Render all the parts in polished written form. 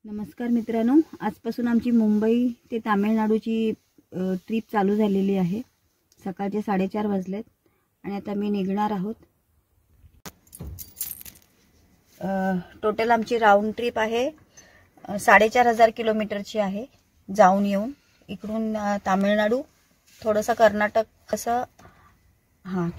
नमस्कार मित्रांनो, आजपासून आमची मुंबई ते तामिळनाडूची ट्रिप चालू झालेली आहे। सकाळचे 4:30 वाजलेत आणि आता मी निघणार आहोत। टोटल आमची राउंड ट्रिप आहे 4,500 किलोमीटरची आहे। जाऊन येऊन इकडून तामिळनाडू, थोडंसं कर्नाटक,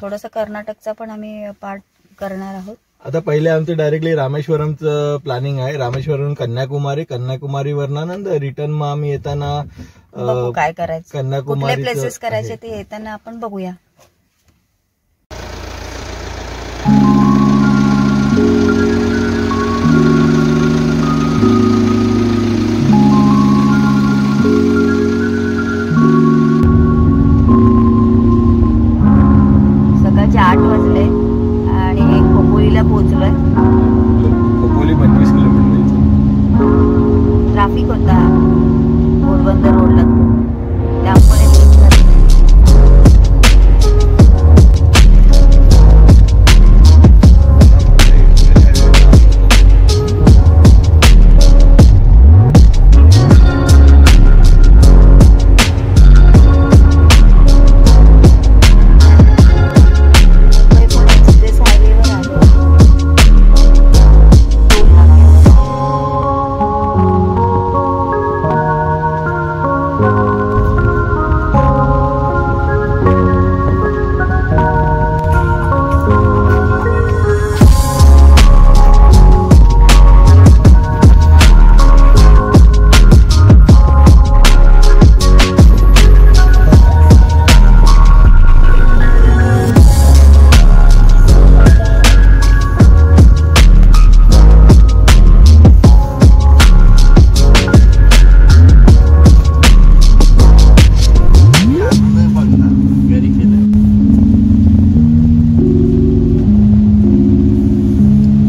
थोडंसं कर्नाटकचा पण आम्ही पार्ट करणार आहोत। आता पहिले आमचं डायरेक्टली रामेश्वरमचं प्लॅनिंग आहे। रामेश्वरम कन्याकुमारी वरनं रिटर्न मग आम्ही येताना काय करायचं, कन्याकुमारी कुठले प्लेसेस करायचे ते येताना आपण बघूया। सकाळचे 8 वाजले आणि खोपोलीला पोहोचलोय। खोपोली 25 किलोमीटर ट्रॅफिक होता पोरबंदर रोडला, त्यामुळे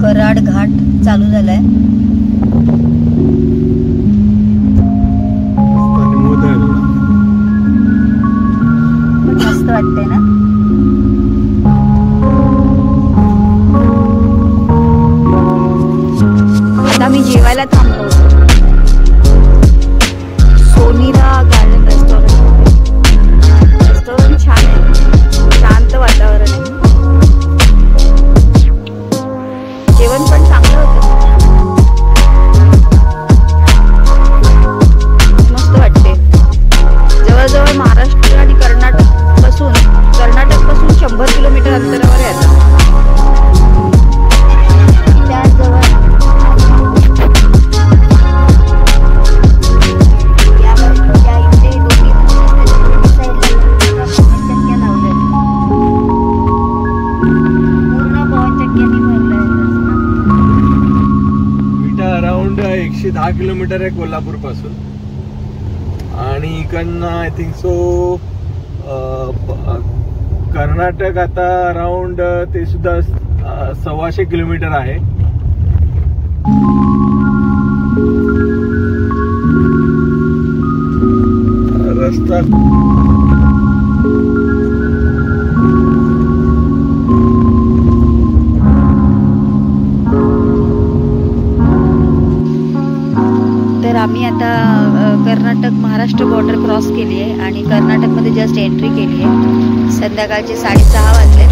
कराड घाट चालू झालाय। मस्त वाटते ना। आता मी जेवायला थांबलो सोनीरा गार्डन रेस्टॉरंट छान आहे, शांत वातावरण आहे, जेवण पण चांगलं होतं, मस्त वाटते। जवळजवळ महाराष्ट्र आणि कर्नाटक पासून 100 किलोमीटर अंतरावर आहे। त्याजवळ अराउंड 110 किलोमीटर आहे कोल्हापूर पासून, आणि इकडनं आय थिंक सो कर्नाटक आता अराउंड ते सुद्धा 125 किलोमीटर आहे। रस्ता तर आम्ही आता कर्नाटक महाराष्ट्र बॉर्डर क्रॉस केली आहे आणि कर्नाटकमध्ये जस्ट एंट्री केली आहे। संध्याकाळचे 6:30 वाजले,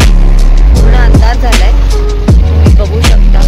पूर्ण अंदाज झालाय, तुम्ही बघू शकता।